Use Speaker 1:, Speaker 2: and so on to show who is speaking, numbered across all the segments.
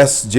Speaker 1: SJ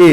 Speaker 1: A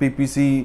Speaker 1: PPC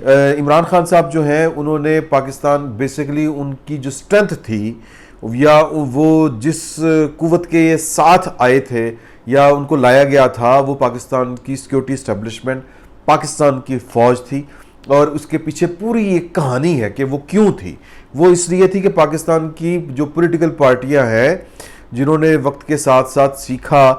Speaker 1: Imran Khan صاحب جو ہیں انہوں نے پاکستان بیسیکلی ان کی جو اسٹرینتھ تھی یا وہ جس قوت کے ساتھ آئے تھے یا ان کو لایا گیا تھا وہ پاکستان کی سیکیورٹی اسٹیبلشمنٹ پاکستان کی فوج تھی. اور اس کے پیچھے پوری ایک کہانی ہے کہ وہ کیوں تھی. وہ اس لیے تھی کہ پاکستان کی جو پولیٹیکل پارٹیاں ہیں جنہوں نے وقت کے ساتھ ساتھ سیکھا،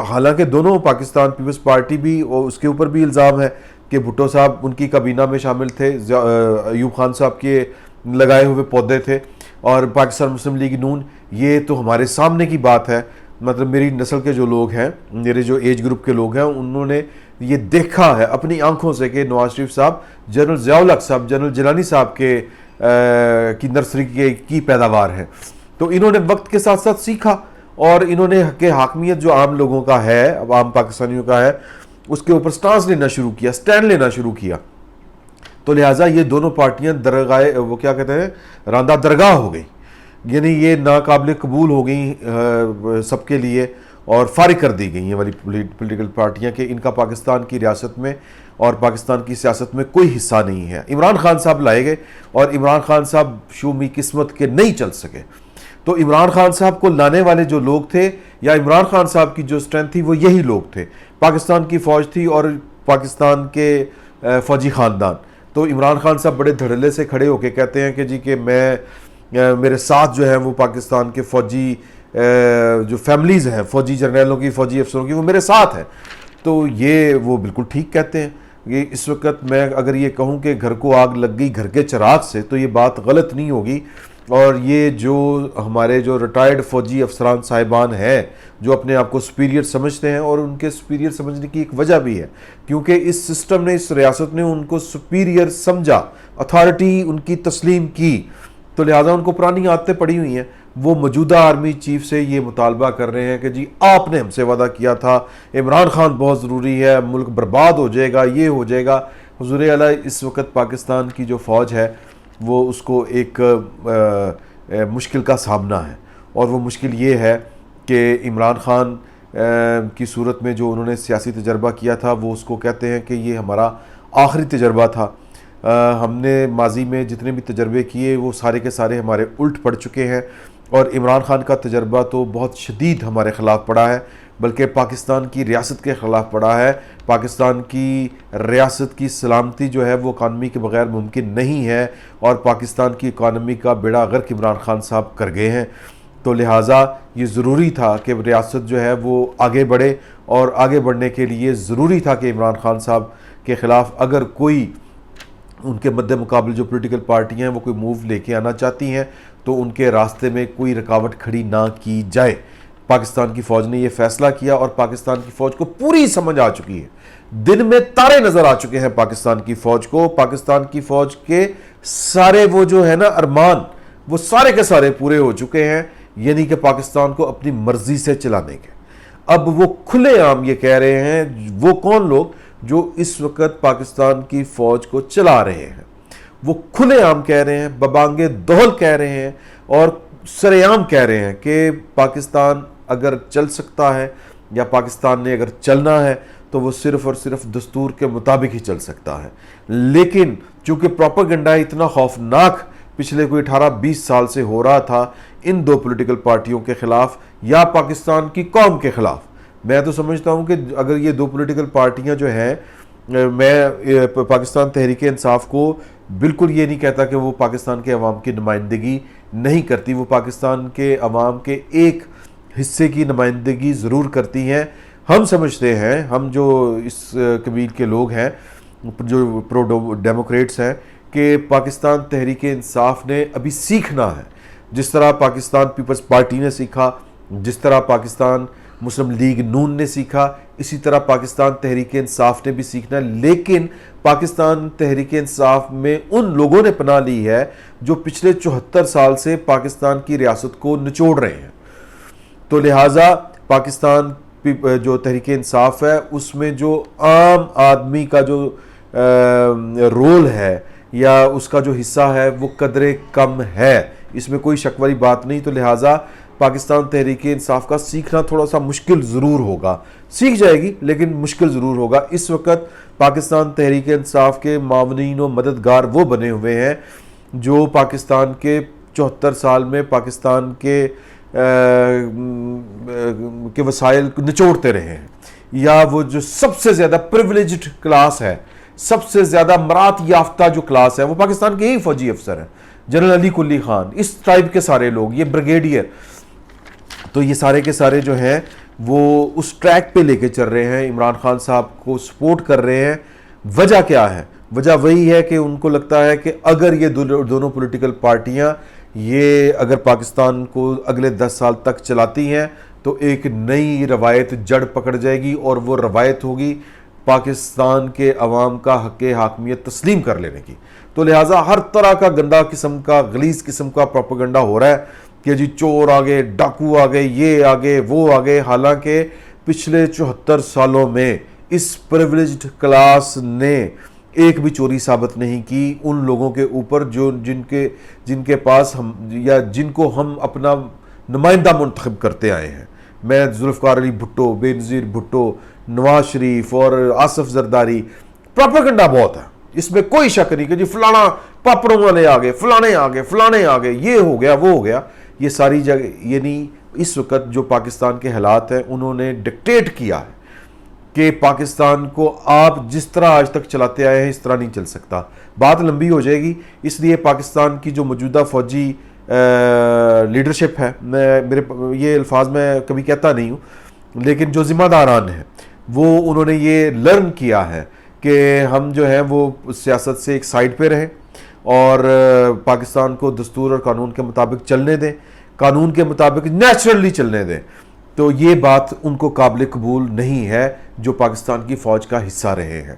Speaker 1: حالانکہ دونوں پاکستان پیپلز پارٹی بھی اور اس کے اوپر بھی الزام ہے کہ بھٹو صاحب ان کی کابینہ میں شامل تھے، ایوب خان صاحب کے لگائے ہوئے پودے تھے، اور پاکستان مسلم لیگ نون، یہ تو ہمارے سامنے کی بات ہے. مطلب میری نسل کے جو لوگ ہیں، میرے جو ایج گروپ کے لوگ ہیں، انہوں نے یہ دیکھا ہے اپنی آنکھوں سے کہ نواز شریف صاحب جنرل ضیاء الحق صاحب، جنرل جیلانی صاحب کی نرسری کی پیداوار ہے. تو انہوں نے وقت کے ساتھ ساتھ سیکھا اور انہوں نے حق حاکمیت جو عام لوگوں کا ہے، عام پاکستانیوں کا ہے، اس کے اوپر سٹانس لینا شروع کیا، سٹینڈ لینا شروع کیا. تو لہٰذا یہ دونوں پارٹیاں درگاہ وہ کیا کہتے ہیں راندہ درگاہ ہو گئی، یعنی یہ ناقابل قبول ہو گئیں سب کے لیے اور فارغ کر دی گئی یہ والی پولیٹیکل پارٹیاں کہ ان کا پاکستان کی ریاست میں اور پاکستان کی سیاست میں کوئی حصہ نہیں ہے. عمران خان صاحب لائے گئے اور عمران خان صاحب شومی قسمت کے نہیں چل سکے. تو عمران خان صاحب کو لانے والے جو لوگ تھے یا عمران خان صاحب کی جو اسٹرینتھ تھی وہ یہی لوگ تھے، پاکستان کی فوج تھی اور پاکستان کے فوجی خاندان. تو عمران خان صاحب بڑے دھڑلے سے کھڑے ہو کے کہتے ہیں کہ جی کہ میرے ساتھ جو ہے وہ پاکستان کے فوجی جو فیملیز ہیں، فوجی جرنیلوں کی، فوجی افسروں کی، وہ میرے ساتھ ہیں. تو یہ وہ بالکل ٹھیک کہتے ہیں. یہ اس وقت میں اگر یہ کہوں کہ گھر کو آگ لگ گئی گھر کے چراغ سے تو یہ بات غلط نہیں ہوگی. اور یہ جو ہمارے جو ریٹائرڈ فوجی افسران صاحبان ہیں جو اپنے آپ کو سپیریئر سمجھتے ہیں، اور ان کے سپیریئر سمجھنے کی ایک وجہ بھی ہے کیونکہ اس سسٹم نے، اس ریاست نے ان کو سپیریئر سمجھا، اتھارٹی ان کی تسلیم کی. تو لہٰذا ان کو پرانی عادتیں پڑی ہوئی ہیں. وہ موجودہ آرمی چیف سے یہ مطالبہ کر رہے ہیں کہ جی آپ نے ہم سے وعدہ کیا تھا، عمران خان بہت ضروری ہے، ملک برباد ہو جائے گا، یہ ہو جائے گا. حضور اعلیٰ اس وقت پاکستان کی جو فوج ہے وہ اس کو ایک مشکل کا سامنا ہے، اور وہ مشکل یہ ہے کہ عمران خان کی صورت میں جو انہوں نے سیاسی تجربہ کیا تھا وہ اس کو کہتے ہیں کہ یہ ہمارا آخری تجربہ تھا. ہم نے ماضی میں جتنے بھی تجربے کیے وہ سارے کے سارے ہمارے الٹ پڑ چکے ہیں، اور عمران خان کا تجربہ تو بہت شدید ہمارے خلاف پڑا ہے، بلکہ پاکستان کی ریاست کے خلاف پڑا ہے. پاکستان کی ریاست کی سلامتی جو ہے وہ اکانومی کے بغیر ممکن نہیں ہے، اور پاکستان کی اکانومی کا بیڑا غرق عمران خان صاحب کر گئے ہیں. تو لہٰذا یہ ضروری تھا کہ ریاست جو ہے وہ آگے بڑھے، اور آگے بڑھنے کے لیے ضروری تھا کہ عمران خان صاحب کے خلاف اگر کوئی ان کے مد مقابل جو پولیٹیکل پارٹیاں ہیں وہ کوئی موو لے کے آنا چاہتی ہیں تو ان کے راستے میں کوئی رکاوٹ کھڑی نہ کی جائے. پاکستان کی فوج نے یہ فیصلہ کیا، اور پاکستان کی فوج کو پوری سمجھ آ چکی ہے، دن میں تارے نظر آ چکے ہیں پاکستان کی فوج کو. پاکستان کی فوج کے سارے وہ جو ہے نا ارمان، وہ سارے کے سارے پورے ہو چکے ہیں، یعنی کہ پاکستان کو اپنی مرضی سے چلانے کے. اب وہ کھلے عام یہ کہہ رہے ہیں، وہ کون لوگ جو اس وقت پاکستان کی فوج کو چلا رہے ہیں، وہ کھلے عام کہہ رہے ہیں، ببانگے دہل کہہ رہے ہیں، اور سرے عام کہہ رہے ہیں کہ پاکستان اگر چل سکتا ہے یا پاکستان نے اگر چلنا ہے تو وہ صرف اور صرف دستور کے مطابق ہی چل سکتا ہے. لیکن چونکہ پروپیگنڈا اتنا خوفناک پچھلے کوئی 18-20 سال سے ہو رہا تھا ان دو پولیٹیکل پارٹیوں کے خلاف یا پاکستان کی قوم کے خلاف، میں تو سمجھتا ہوں کہ اگر یہ دو پولیٹیکل پارٹیاں جو ہیں، میں پاکستان تحریک انصاف کو بالکل یہ نہیں کہتا کہ وہ پاکستان کے عوام کی نمائندگی نہیں کرتی، وہ پاکستان کے عوام کے ایک حصے کی نمائندگی ضرور کرتی ہیں. ہم سمجھتے ہیں، ہم جو اس قبیل کے لوگ ہیں جو پرو ڈیموکریٹس ہیں، کہ پاکستان تحریک انصاف نے ابھی سیکھنا ہے، جس طرح پاکستان پیپلز پارٹی نے سیکھا، جس طرح پاکستان مسلم لیگ نون نے سیکھا، اسی طرح پاکستان تحریک انصاف نے بھی سیکھنا ہے. لیکن پاکستان تحریک انصاف میں ان لوگوں نے پناہ لی ہے جو پچھلے 74 سال سے پاکستان کی ریاست کو نچوڑ رہے ہیں. تو لہٰذا پاکستان جو تحریک انصاف ہے اس میں جو عام آدمی کا جو رول ہے یا اس کا جو حصہ ہے وہ قدرے کم ہے، اس میں کوئی شک والی بات نہیں. تو لہٰذا پاکستان تحریک انصاف کا سیکھنا تھوڑا سا مشکل ضرور ہوگا. سیکھ جائے گی لیکن مشکل ضرور ہوگا. اس وقت پاکستان تحریک انصاف کے معاونین و مددگار وہ بنے ہوئے ہیں جو پاکستان کے 74 سال میں پاکستان کے وسائل نچوڑتے رہے ہیں, یا وہ جو سب سے زیادہ پریولیجڈ کلاس ہے, سب سے زیادہ مرات یافتہ جو کلاس ہے, وہ پاکستان کے ہی فوجی افسر ہیں. جنرل علی کلی خان, اس ٹائپ کے سارے لوگ, یہ بریگیڈیئر, تو یہ سارے کے سارے جو ہیں وہ اس ٹریک پہ لے کے چل رہے ہیں, عمران خان صاحب کو سپورٹ کر رہے ہیں. وجہ کیا ہے؟ وجہ وہی ہے کہ ان کو لگتا ہے کہ اگر یہ دونوں پولیٹیکل پارٹیاں یہ اگر پاکستان کو اگلے 10 سال تک چلاتی ہیں تو ایک نئی روایت جڑ پکڑ جائے گی, اور وہ روایت ہوگی پاکستان کے عوام کا حق حاکمیت تسلیم کر لینے کی. تو لہٰذا ہر طرح کا گندا قسم کا, غلیظ قسم کا پروپیگنڈا ہو رہا ہے کہ جی چور آگے, ڈاکو آگے, یہ آگے, وہ آگے. حالانکہ پچھلے 74 سالوں میں اس پریولیجڈ کلاس نے ایک بھی چوری ثابت نہیں کی ان لوگوں کے اوپر جو جن کے پاس ہم یا جن کو ہم اپنا نمائندہ منتخب کرتے آئے ہیں. میں ذوالفقار علی بھٹو, بے نظیر بھٹو, نواز شریف اور آصف زرداری, پروپیگنڈا بہت ہے, اس میں کوئی شک نہیں کہ جی فلانا پاپڑوں والے آگے, فلانے آگے, فلانے آگے, یہ ہو گیا, وہ ہو گیا. یہ ساری جگہ یعنی اس وقت جو پاکستان کے حالات ہیں انہوں نے ڈکٹیٹ کیا ہے کہ پاکستان کو آپ جس طرح آج تک چلاتے آئے ہیں اس طرح نہیں چل سکتا. بات لمبی ہو جائے گی, اس لیے پاکستان کی جو موجودہ فوجی لیڈرشپ ہے, میرے یہ الفاظ میں کبھی کہتا نہیں ہوں, لیکن جو ذمہ داران ہیں وہ انہوں نے یہ لرن کیا ہے کہ ہم جو ہیں وہ سیاست سے ایک سائیڈ پہ رہیں اور پاکستان کو دستور اور قانون کے مطابق چلنے دیں, قانون کے مطابق نیچرلی چلنے دیں. تو یہ بات ان کو قابل قبول نہیں ہے جو پاکستان کی فوج کا حصہ رہے ہیں.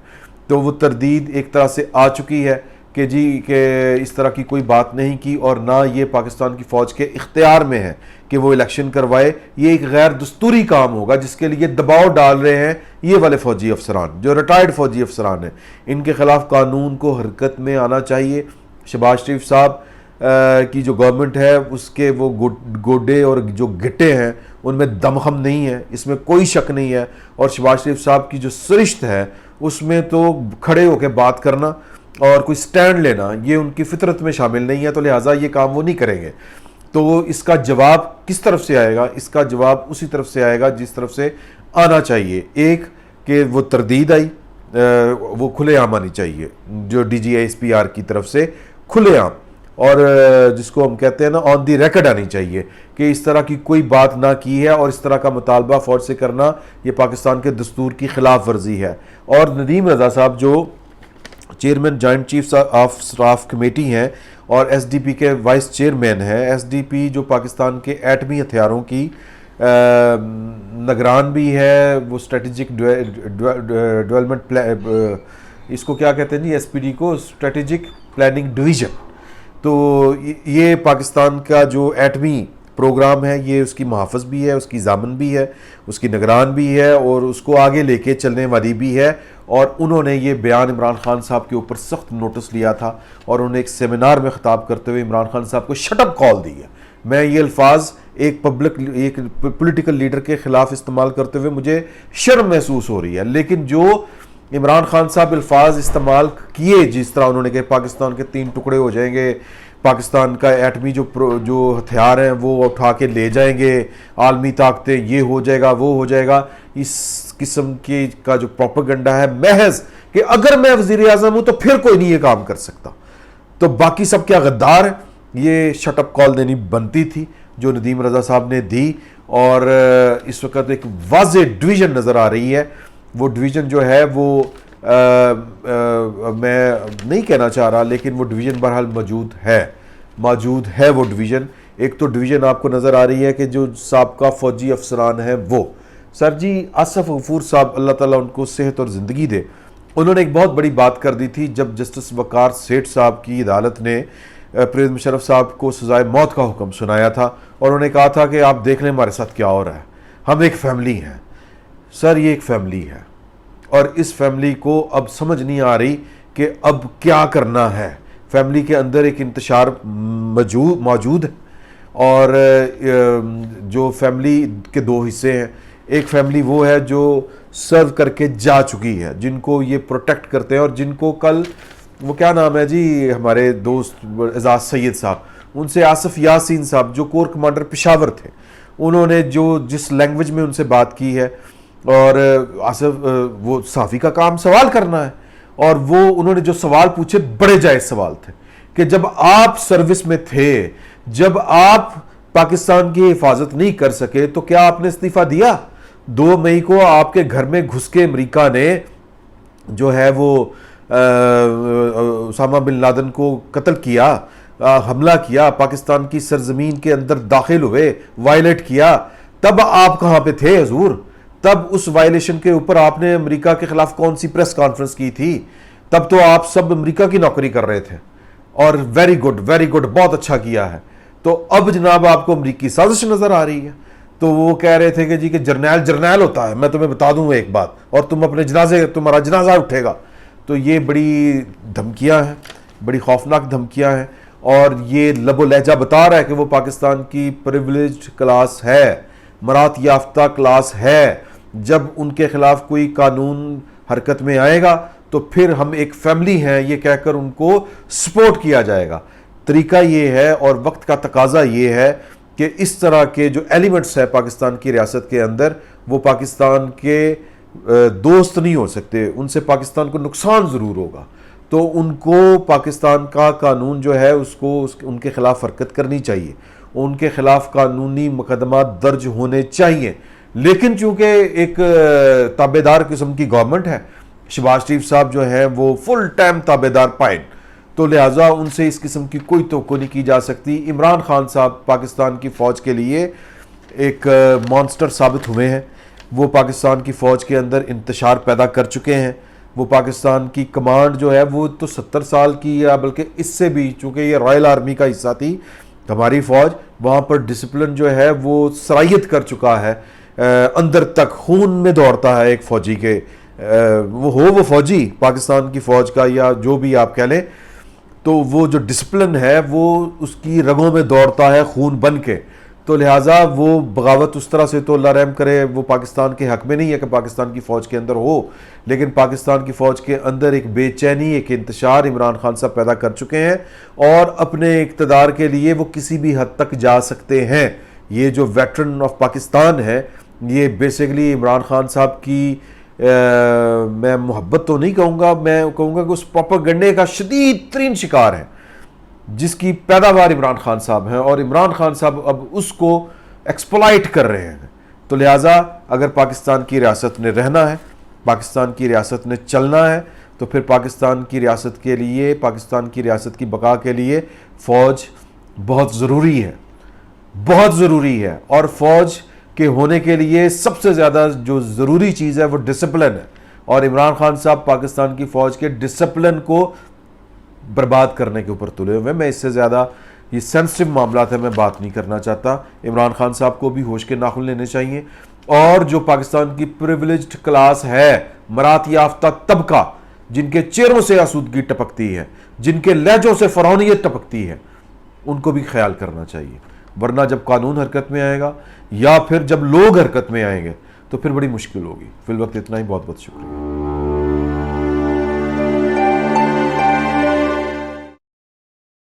Speaker 1: تو وہ تردید ایک طرح سے آ چکی ہے کہ جی کہ اس طرح کی کوئی بات نہیں کی, اور نہ یہ پاکستان کی فوج کے اختیار میں ہے کہ وہ الیکشن کروائے. یہ ایک غیر دستوری کام ہوگا جس کے لیے دباؤ ڈال رہے ہیں یہ والے فوجی افسران جو ریٹائرڈ فوجی افسران ہیں. ان کے خلاف قانون کو حرکت میں آنا چاہیے. شہباز شریف صاحب کی جو گورنمنٹ ہے اس کے وہ گوڈے اور جو گٹے ہیں ان میں دمخم نہیں ہے, اس میں کوئی شک نہیں ہے. اور شہباز شریف صاحب کی جو سرشت ہے اس میں تو کھڑے ہو کے بات کرنا اور کوئی سٹینڈ لینا یہ ان کی فطرت میں شامل نہیں ہے, تو لہٰذا یہ کام وہ نہیں کریں گے. تو اس کا جواب کس طرف سے آئے گا؟ اس کا جواب اسی طرف سے آئے گا جس طرف سے آنا چاہیے. ایک کہ وہ تردید آئی, وہ کھلے عام آنی چاہیے, جو D G S P R کی طرف سے کھلے عام, اور جس کو ہم کہتے ہیں نا آن دی ریکارڈ آنی چاہیے کہ اس طرح کی کوئی بات نہ کی ہے, اور اس طرح کا مطالبہ فوج سے کرنا یہ پاکستان کے دستور کی خلاف ورزی ہے. اور ندیم رضا صاحب جو chairman joint chief of staff committee ہیں اور ایس ڈی پی کے وائس چیئرمین ہیں, ایس ڈی پی جو پاکستان کے ایٹمی ہتھیاروں کی نگران بھی ہے, وہ اسٹریٹجک ڈیولپمنٹ اس کو کیا کہتے ہیں جی, ایس پی ڈی کو, اسٹریٹجک پلاننگ ڈویژن. تو یہ پاکستان کا جو ایٹمی پروگرام ہے یہ اس کی محافظ بھی ہے, اس کی ضامن بھی ہے, اس کی نگران بھی ہے, اور اس کو آگے لے کے چلنے والی بھی ہے. اور انہوں نے یہ بیان عمران خان صاحب کے اوپر سخت نوٹس لیا تھا, اور انہوں نے ایک سیمینار میں خطاب کرتے ہوئے عمران خان صاحب کو شٹ اپ کال دی ہے. میں یہ الفاظ ایک پولیٹیکل لیڈر کے خلاف استعمال کرتے ہوئے مجھے شرم محسوس ہو رہی ہے, لیکن جو عمران خان صاحب الفاظ استعمال کیے جس طرح انہوں نے کہ پاکستان کے 3 ٹکڑے ہو جائیں گے, پاکستان کا ایٹمی جو ہتھیار ہیں وہ اٹھا کے لے جائیں گے, عالمی طاقتیں یہ ہو جائے گا, وہ ہو جائے گا, اس قسم کی کا جو پروپیگنڈا ہے محض کہ اگر میں وزیر اعظم ہوں تو پھر کوئی نہیں یہ کام کر سکتا, تو باقی سب کیا غدار ہیں. یہ شٹ اپ کال دینی بنتی تھی جو ندیم رضا صاحب نے دی, اور اس وقت ایک واضح ڈویژن نظر آ رہی ہے. وہ ڈویژن جو ہے وہ میں نہیں کہنا چاہ رہا, لیکن وہ ڈویژن بہرحال موجود ہے وہ ڈویژن. ایک تو ڈویژن آپ کو نظر آ رہی ہے کہ جو سابقہ فوجی افسران ہیں وہ سر جی آصف غفور صاحب, اللہ تعالیٰ ان کو صحت اور زندگی دے, انہوں نے ایک بہت بڑی بات کر دی تھی جب جسٹس وقار سیٹھ صاحب کی عدالت نے پرویز مشرف صاحب کو سزائے موت کا حکم سنایا تھا, اور انہوں نے کہا تھا کہ آپ دیکھ لیں ہمارے ساتھ کیا ہو رہا ہے, ہم ایک فیملی ہیں. سر یہ ایک فیملی ہے, اور اس فیملی کو اب سمجھ نہیں آ رہی کہ اب کیا کرنا ہے. فیملی کے اندر ایک انتشار موجود ہے, اور جو فیملی کے دو حصے ہیں، ایک فیملی وہ ہے جو سرو کر کے جا چکی ہے، جن کو یہ پروٹیکٹ کرتے ہیں، اور جن کو کل وہ کیا نام ہے جی ہمارے دوست اعزاز سید صاحب، ان سے آصف یاسین صاحب جو کور کمانڈر پشاور تھے، انہوں نے جس لینگویج میں ان سے بات کی ہے، اور آصف وہ صحافی کا کام سوال کرنا ہے، اور وہ انہوں نے جو سوال پوچھے بڑے جائز سوال تھے کہ جب آپ سروس میں تھے، جب آپ پاکستان کی حفاظت نہیں کر سکے تو کیا آپ نے استعفیٰ دیا؟ 2 مئی کو آپ کے گھر میں گھس کے امریکہ نے جو ہے وہ اسامہ بن لادن کو قتل کیا، حملہ کیا، پاکستان کی سرزمین کے اندر داخل ہوئے، وائلیٹ کیا، تب آپ کہاں پہ تھے حضور؟ تب اس وائلیشن کے اوپر آپ نے امریکہ کے خلاف کون سی پریس کانفرنس کی تھی؟ تب تو آپ سب امریکہ کی نوکری کر رہے تھے، اور ویری گڈ، بہت اچھا کیا ہے۔ تو اب جناب آپ کو امریکی سازش نظر آ رہی ہے۔ تو وہ کہہ رہے تھے کہ جی کہ جرنیل ہوتا ہے، میں تمہیں بتا دوں ایک بات، اور تم اپنے تمہارا جنازہ اٹھے گا۔ تو یہ بڑی دھمکیاں ہیں، بڑی خوفناک دھمکیاں ہیں، اور یہ لب و لہجہ بتا رہا ہے کہ وہ پاکستان کی پریولیجڈ کلاس ہے، مرات یافتہ کلاس ہے۔ جب ان کے خلاف کوئی قانون حرکت میں آئے گا تو پھر ہم ایک فیملی ہیں یہ کہہ کر ان کو سپورٹ کیا جائے گا۔ طریقہ یہ ہے اور وقت کا تقاضا یہ ہے کہ اس طرح کے جو ایلیمنٹس ہیں پاکستان کی ریاست کے اندر، وہ پاکستان کے دوست نہیں ہو سکتے، ان سے پاکستان کو نقصان ضرور ہوگا۔ تو ان کو پاکستان کا قانون جو ہے اس کو ان کے خلاف حرکت کرنی چاہیے، ان کے خلاف قانونی مقدمات درج ہونے چاہیے۔ لیکن چونکہ ایک تابع دار قسم کی گورنمنٹ ہے، شہباز شریف صاحب جو ہیں وہ فل ٹائم تابع دار پائن، تو لہٰذا ان سے اس قسم کی کوئی توقع نہیں کی جا سکتی۔ عمران خان صاحب پاکستان کی فوج کے لیے ایک مانسٹر ثابت ہوئے ہیں، وہ پاکستان کی فوج کے اندر انتشار پیدا کر چکے ہیں۔ وہ پاکستان کی کمانڈ جو ہے وہ تو 70 سال کی، یا بلکہ اس سے بھی، چونکہ یہ رائل آرمی کا حصہ تھی ہماری فوج، وہاں پر ڈسپلن جو ہے وہ سرایت کر چکا ہے، اندر تک خون میں دوڑتا ہے ایک فوجی کے، وہ فوجی پاکستان کی فوج کا یا جو بھی آپ کہہ لیں، تو وہ جو ڈسپلن ہے وہ اس کی رگوں میں دوڑتا ہے خون بن کے۔ تو لہٰذا وہ بغاوت اس طرح سے تو اللہ رحم کرے وہ پاکستان کے حق میں نہیں ہے کہ پاکستان کی فوج کے اندر ہو، لیکن پاکستان کی فوج کے اندر ایک بے چینی، ایک انتشار عمران خان صاحب پیدا کر چکے ہیں، اور اپنے اقتدار کے لیے وہ کسی بھی حد تک جا سکتے ہیں۔ یہ جو ویٹرن آف پاکستان ہے، یہ بیسیکلی عمران خان صاحب کی میں محبت تو نہیں کہوں گا، میں کہوں گا کہ اس پروپیگنڈے کا شدید ترین شکار ہے جس کی پیداوار عمران خان صاحب ہیں، اور عمران خان صاحب اب اس کو ایکسپلائٹ کر رہے ہیں۔ تو لہٰذا اگر پاکستان کی ریاست نے رہنا ہے، پاکستان کی ریاست نے چلنا ہے، تو پھر پاکستان کی ریاست کے لیے، پاکستان کی ریاست کی بقا کے لیے فوج بہت ضروری ہے، بہت ضروری ہے۔ اور فوج کے ہونے کے لیے سب سے زیادہ جو ضروری چیز ہے وہ ڈسپلن ہے، اور عمران خان صاحب پاکستان کی فوج کے ڈسپلن کو برباد کرنے کے اوپر تلے ہوئے۔ میں اس سے زیادہ، یہ سینسٹیو معاملات ہیں، میں بات نہیں کرنا چاہتا۔ عمران خان صاحب کو بھی ہوش کے ناخن لینے چاہیے، اور جو پاکستان کی پریولیجڈ کلاس ہے، مرات یافتہ طبقہ، جن کے چہروں سے آسودگی ٹپکتی ہے، جن کے لہجوں سے فرعونیت ٹپکتی ہے، ان کو بھی خیال کرنا چاہیے۔ ورنہ جب قانون حرکت میں آئے گا یا پھر جب لوگ حرکت میں آئیں گے تو پھر بڑی مشکل ہوگی۔ فی الوقت اتنا ہی، بہت بہت شکریہ۔